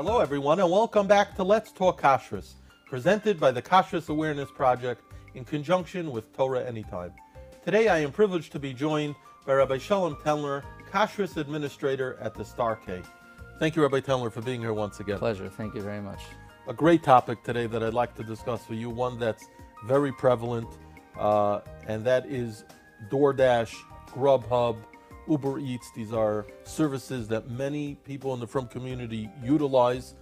Hello everyone and welcome back to Let's Talk Kashrus, presented by the Kashrus Awareness Project in conjunction with Torah Anytime. Today I am privileged to be joined by Rabbi Shalom Tenler, Kashrus Administrator at the Star K. Thank you, Rabbi Tenler, for being here once again. Pleasure, thank you very much. A great topic today that I'd like to discuss with you, one that's very prevalent, and that is DoorDash, Grubhub, Uber Eats. These are services that many people in the Frum community utilize,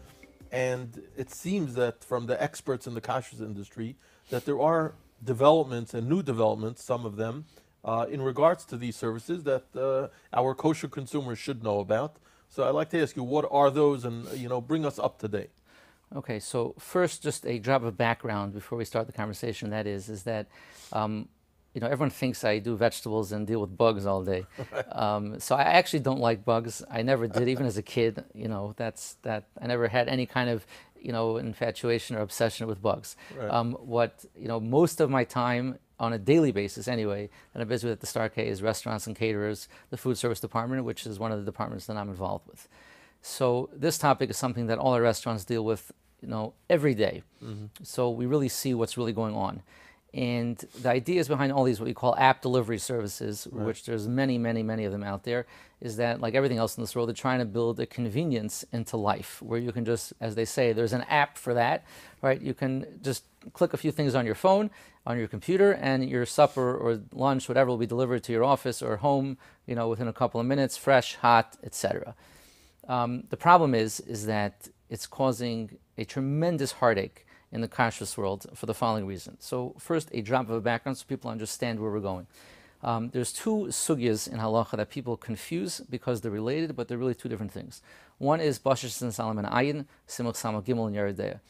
and it seems that from the experts in the kashrus industry that there are developments and new developments, some of them, in regards to these services that our kosher consumers should know about. So I'd like to ask you, what are those, and bring us up to date. Okay, so first, just a drop of background before we start the conversation. That is that everyone thinks I do vegetables and deal with bugs all day. So I actually don't like bugs. I never did, even as a kid. I never had any kind of infatuation or obsession with bugs. Right. Most of my time, on a daily basis anyway, that I'm busy with at the Star K is restaurants and caterers, the food service department, which is one of the departments that I'm involved with. So this topic is something that all our restaurants deal with, every day. Mm-hmm. So we really see what's really going on. And the ideas behind all these, what we call app delivery services, right, which there's many, many, many of them out there, is that, like everything else in this world, they're trying to build a convenience into life where you can just, as they say, there's an app for that, right? You can just click a few things on your phone, on your computer, and your supper or lunch, whatever, will be delivered to your office or home, within a couple of minutes, fresh, hot, etc. The problem is that it's causing a tremendous heartache in the kashrus world for the following reason. So first, a drop of a background so people understand where we're going. There's two sugyas in halacha that people confuse because they're related, but they're really two different things. One is bashish and salam and ayin, simuch samal gimel and yeridea.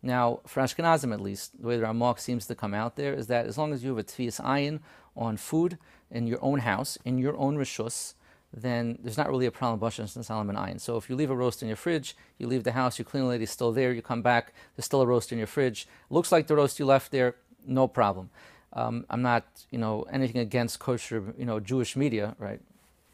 Now, for Ashkenazim at least, the way the Ramak seems to come out there is that as long as you have a tfias ayin on food in your own house, in your own rishus, then there's not really a problem with bashish and salam and ayin. So if you leave a roast in your fridge, you leave the house, you clean it, it's still there, you come back, there's still a roast in your fridge. Looks like the roast you left there, no problem. I'm not, anything against kosher, Jewish media, right?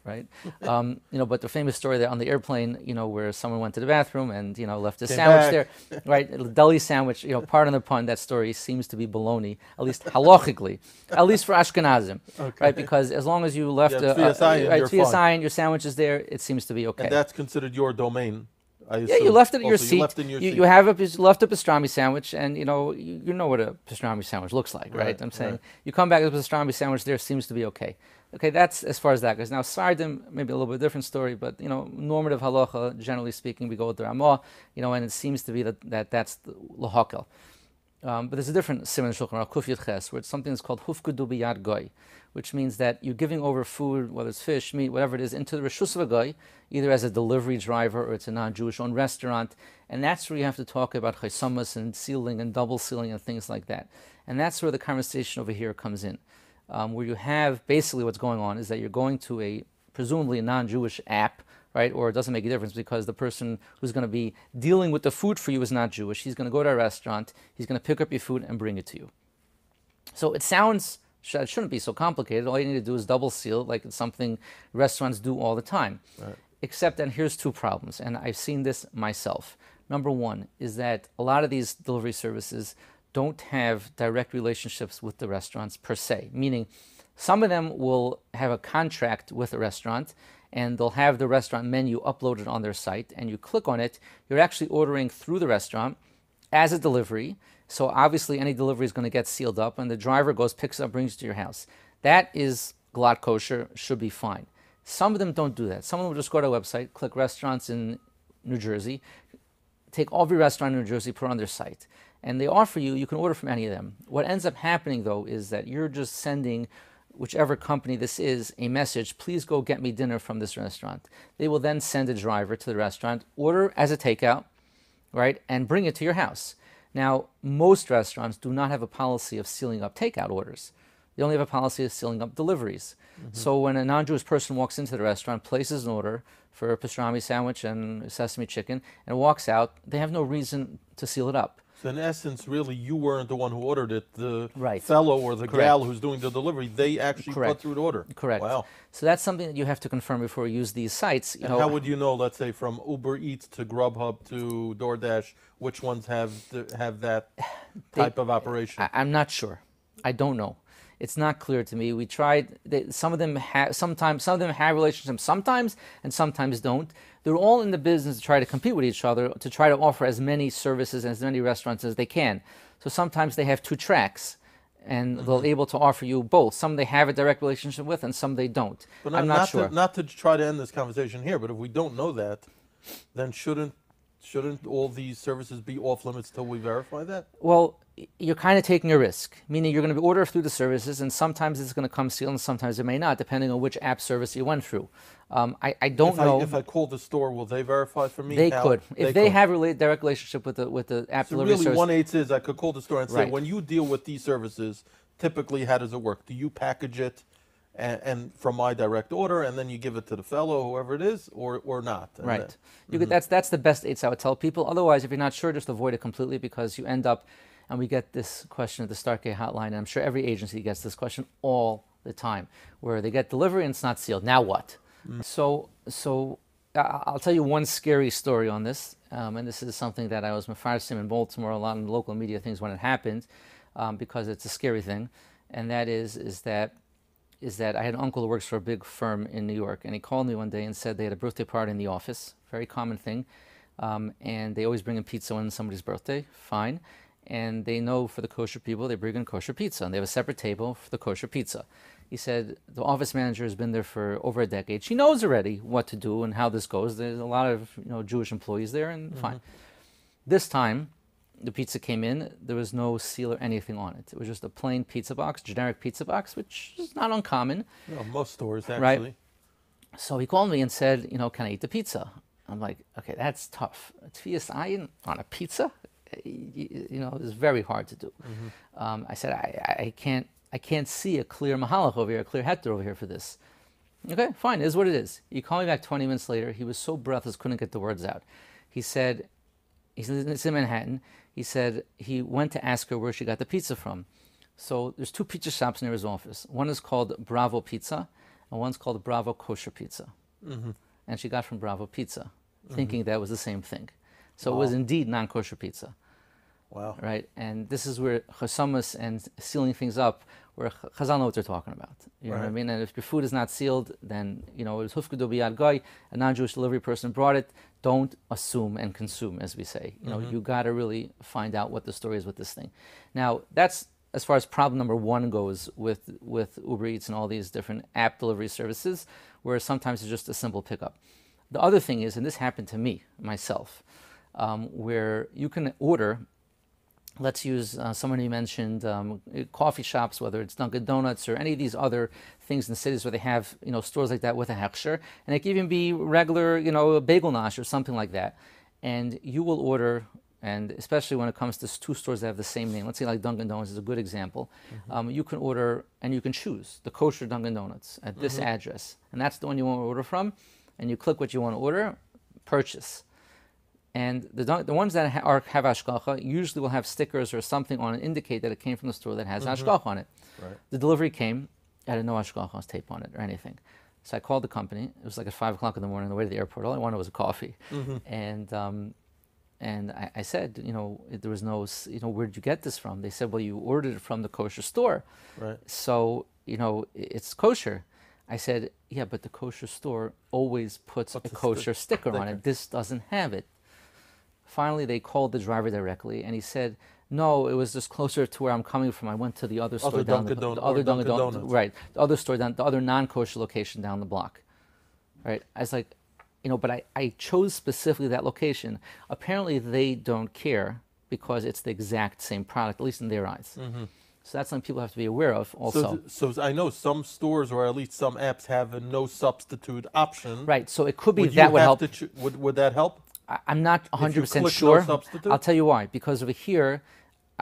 But the famous story there on the airplane, where someone went to the bathroom and, left a sandwich there, right? A deli sandwich, pardon the pun, that story seems to be baloney, at least halachically, at least for Ashkenazim, okay, right? Because as long as you left your sandwich is there, it seems to be okay. And that's considered your domain. Yeah, you left it at your seat. You left in your seat. You left a pastrami sandwich, and you know what a pastrami sandwich looks like, right? I'm saying you come back with a pastrami sandwich. There seems to be okay. Okay, that's as far as that goes. Now, sardim, maybe a little bit different story, but normative halacha, generally speaking, we go with the Ramah, and it seems to be that's the lahakel. But there's a different siman shulchan aruch kuf yud ches, where it's something that's called hufkudu biyad goy, which means that you're giving over food, whether it's fish, meat, whatever it is, into the reshus of a goy, either as a delivery driver or it's a non-Jewish owned restaurant, and that's where you have to talk about chaysamas and sealing and double sealing and things like that. And that's where the conversation over here comes in, where you have basically what's going on is that you're going to a presumably a non-Jewish app, right? Or it doesn't make a difference because the person who's going to be dealing with the food for you is not Jewish. He's going to go to a restaurant, he's going to pick up your food and bring it to you. So it shouldn't be so complicated. All you need to do is double seal, like it's something restaurants do all the time. Right. Except that here's two problems, and I've seen this myself. Number one is that a lot of these delivery services don't have direct relationships with the restaurants per se, meaning some of them will have a contract with a restaurant and they'll have the restaurant menu uploaded on their site, and you click on it, you're actually ordering through the restaurant as a delivery. So obviously any delivery is going to get sealed up, and the driver goes, picks it up, brings it to your house. That is glad kosher, should be fine. Some of them don't do that. Some of them will just go to a website, click restaurants in New Jersey, take every restaurant in New Jersey, put it on their site, and they offer you can order from any of them. What ends up happening though is that you're just sending whichever company this is a message, please go get me dinner from this restaurant. They will then send a driver to the restaurant, order as a takeout, right, and bring it to your house. Now, most restaurants do not have a policy of sealing up takeout orders. They only have a policy of sealing up deliveries. Mm-hmm. So when a non-Jewish person walks into the restaurant, places an order for a pastrami sandwich and sesame chicken, and walks out, they have no reason to seal it up. So in essence, really, you weren't the one who ordered it. The Right. fellow or the Correct. gal who's doing the delivery, they actually Correct. put through the order. Correct. Wow. So that's something that you have to confirm before you use these sites. And how would you know, let's say, from Uber Eats to Grubhub to DoorDash, which ones have that type of operation? I'm not sure. I don't know. It's not clear to me. We tried. Some of them have sometimes. Some of them have relationships sometimes, and sometimes don't. They're all in the business to try to compete with each other, to try to offer as many services and as many restaurants as they can. So sometimes they have two tracks, and they'll able to offer you both. Some they have a direct relationship with, and some they don't. But I'm not sure. Not to try to end this conversation here, but if we don't know that, then shouldn't all these services be off limits till we verify that? Well, you're kind of taking a risk, meaning you're going to be ordered through the services, and sometimes it's going to come sealed, and sometimes it may not, depending on which app service you went through. I don't know. If I call the store, will they verify for me? They could. If they have a direct relationship with the app so delivery really, service. 1/8 is I could call the store and say, Right. when you deal with these services, typically how does it work? Do you package it and from my direct order, and then you give it to the fellow, whoever it is, or not? And Right. then- That's the best aids I would tell people. Otherwise, if you're not sure, just avoid it completely, because you end up, and we get this question at the Starkey hotline, and I'm sure every agency gets this question all the time, where they get delivery and it's not sealed. Now what? So I'll tell you one scary story on this, and this is something that I was mefarsim in Baltimore, a lot in local media things when it happened, because it's a scary thing, and that is that I had an uncle who works for a big firm in New York, and he called me one day and said they had a birthday party in the office, very common thing, and they always bring in pizza when somebody's birthday, fine, and they know for the kosher people they bring in kosher pizza, and they have a separate table for the kosher pizza. He said the office manager has been there for over a decade. She knows already what to do and how this goes. There's a lot of Jewish employees there, and fine. This time, the pizza came in. There was no seal or anything on it. It was just a plain pizza box, generic pizza box, which is not uncommon. No, most stores actually. Right. So he called me and said, can I eat the pizza? I'm like, okay, that's tough. Tfias ayin on a pizza, it's very hard to do. I said, I can't see a clear mahalach over here, a clear heter over here for this. Okay, fine, it is what it is. He called me back 20 minutes later. He was so breathless, couldn't get the words out. He said, he's in Manhattan. He said he went to ask her where she got the pizza from. So there's two pizza shops near his office. One is called Bravo Pizza, and one's called Bravo Kosher Pizza. And she got from Bravo Pizza, thinking that was the same thing. So it was indeed non-kosher pizza. Wow. Right, and this is where chasamas and sealing things up, where Chazal know what they're talking about. You know what I mean? And if your food is not sealed, then it was hufkedu biyad goy, a non-Jewish delivery person brought it. Don't assume and consume, as we say. You got to really find out what the story is with this thing. Now, that's as far as problem number one goes with Uber Eats and all these different app delivery services, where sometimes it's just a simple pickup. The other thing is, and this happened to me myself, where you can order. Let's use someone you mentioned, coffee shops, whether it's Dunkin' Donuts or any of these other things in cities where they have stores like that with a hechsher, and it can even be regular bagel nosh or something like that, and you will order, and especially when it comes to two stores that have the same name, let's say like Dunkin' Donuts is a good example, you can order and you can choose the kosher Dunkin' Donuts at this address, and that's the one you want to order from, and you click what you want to order, purchase. And the ones that have hashgacha usually will have stickers or something on it, indicate that it came from the store that has hashgacha on it. Right. The delivery came, it had no hashgacha tape on it or anything. So I called the company. It was like at 5 o'clock in the morning on the way to the airport. All I wanted was a coffee. And I said, there was no, where'd you get this from? They said, well, you ordered it from the kosher store. Right. So, it's kosher. I said, yeah, but the kosher store always puts a kosher sticker on it. This doesn't have it. Finally, they called the driver directly, and he said, no, it was just closer to where I'm coming from. I went to the other store down the other Dunkin' Donuts. Right, the other store down, the other non-kosher location down the block. Right, I was like, but I chose specifically that location. Apparently, they don't care because it's the exact same product, at least in their eyes. So that's something people have to be aware of also. So I know some stores, or at least some apps, have a no substitute option. Right, so it could be that would help. Would that help? I'm not 100% no sure. substitute? I'll tell you why. Because over here,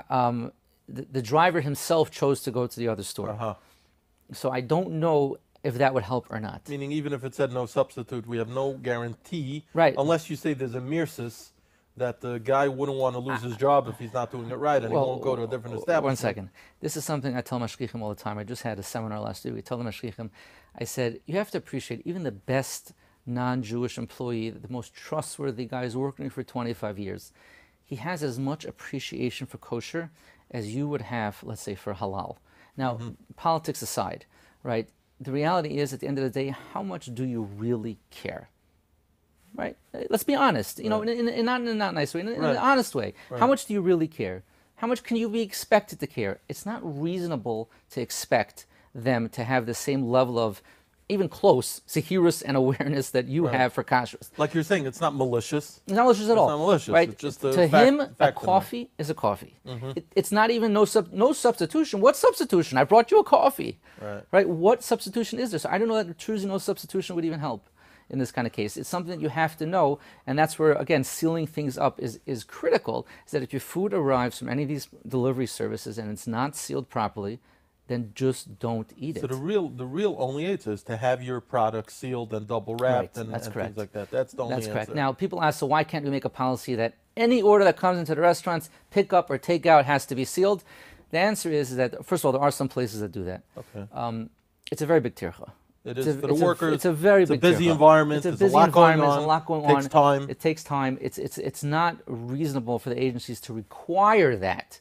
the driver himself chose to go to the other store. So I don't know if that would help or not. Meaning, even if it said no substitute, we have no guarantee. Right. Unless you say there's a mirsus that the guy wouldn't want to lose his job if he's not doing it right, and he won't go to a different establishment. One second. This is something I tell mashgichim all the time. I just had a seminar last week. I told the mashgichim, I said, you have to appreciate even the best non-Jewish employee, the most trustworthy guy who's working for 25 years. He has as much appreciation for kosher as you would have, let's say, for halal. Now, politics aside, right? The reality is, at the end of the day, how much do you really care? Right? Let's be honest. You know, not in a not nice way, in an honest way. How much do you really care? How much can you be expected to care? It's not reasonable to expect them to have the same level of even close kashrus and awareness that you have for kashrus. Like you're saying, it's not malicious. It's not malicious at all. It's not malicious. Right? It's just to him, a coffee is a coffee. It's not even no substitution. What substitution? I brought you a coffee. Right? What substitution is there? So I don't know that choosing no substitution would even help in this kind of case. It's something that you have to know, and that's where, again, sealing things up is critical, is that if your food arrives from any of these delivery services and it's not sealed properly, then just don't eat it. So the real only answer is to have your product sealed and double wrapped and things like that. That's the only answer. That's correct. Now, people ask, so why can't we make a policy that any order that comes into the restaurants, pick up or take out, has to be sealed? The answer is that, first of all, there are some places that do that. Okay. It's a very big tircha. It is for the workers. It's a very big busy environment. It's a busy environment. There's a lot going on. It takes time. It takes time. It's not reasonable for the agencies to require that,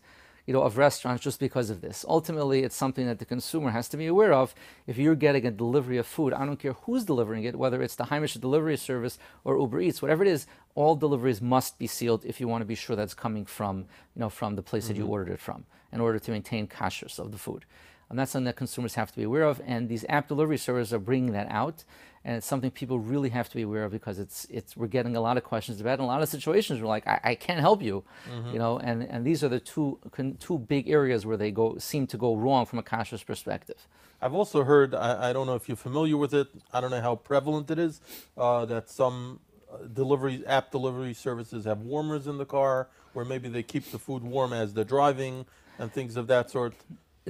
of restaurants just because of this. Ultimately, it's something that the consumer has to be aware of. If you're getting a delivery of food, I don't care who's delivering it, whether it's the Heimish delivery service or Uber Eats, whatever it is, all deliveries must be sealed if you want to be sure that's coming from, from the place that you ordered it from, in order to maintain kashrus of the food. And that's something that consumers have to be aware of, and these app delivery services are bringing that out, and it's something people really have to be aware of, because we're getting a lot of questions about it, and a lot of situations where I can't help you, and these are the two big areas where they seem to go wrong from a kashrus perspective. I've also heard, I don't know if you're familiar with it, I don't know how prevalent it is, that some app delivery services have warmers in the car, where maybe they keep the food warm as they're driving and things of that sort.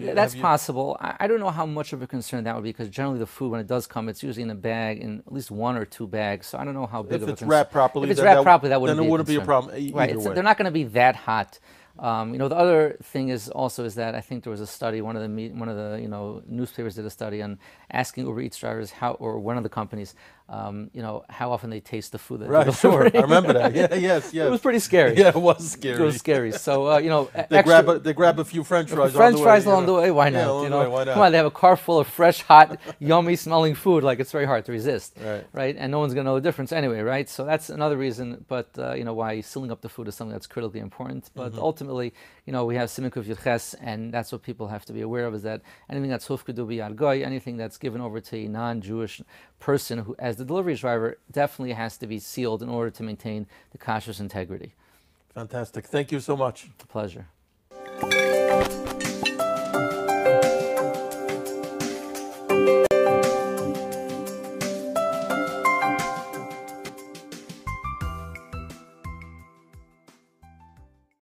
That's possible. I don't know how much of a concern that would be, because generally the food, when it does come, it's usually in a bag, in at least 1 or 2 bags. So I don't know how big of a concern. If it's wrapped properly, if it's wrapped properly, that wouldn't be a problem. Right. They're not going to be that hot. The other thing is that I think there was a study. One of the newspapers did a study on asking Uber Eats drivers or one of the companies, how often they taste the food that they're delivering. Sure, I remember that. Yeah, yes. It was pretty scary. Yeah, it was scary. It was scary. So they grab a few French fries. Along the way. Why not? Why not? Come on, they have a car full of fresh, hot, yummy smelling food. Like, it's very hard to resist. Right. And no one's gonna know the difference anyway. Right. So that's another reason. But why sealing up the food is something that's critically important. But ultimately, we have Siman Kuf Yud Ches, and that's what people have to be aware of, is that anything that's hufkedu b'yad goy, anything that's given over to a non-Jewish person who, as the delivery driver, definitely has to be sealed in order to maintain the kashrus integrity. Fantastic. Thank you so much. It's a pleasure.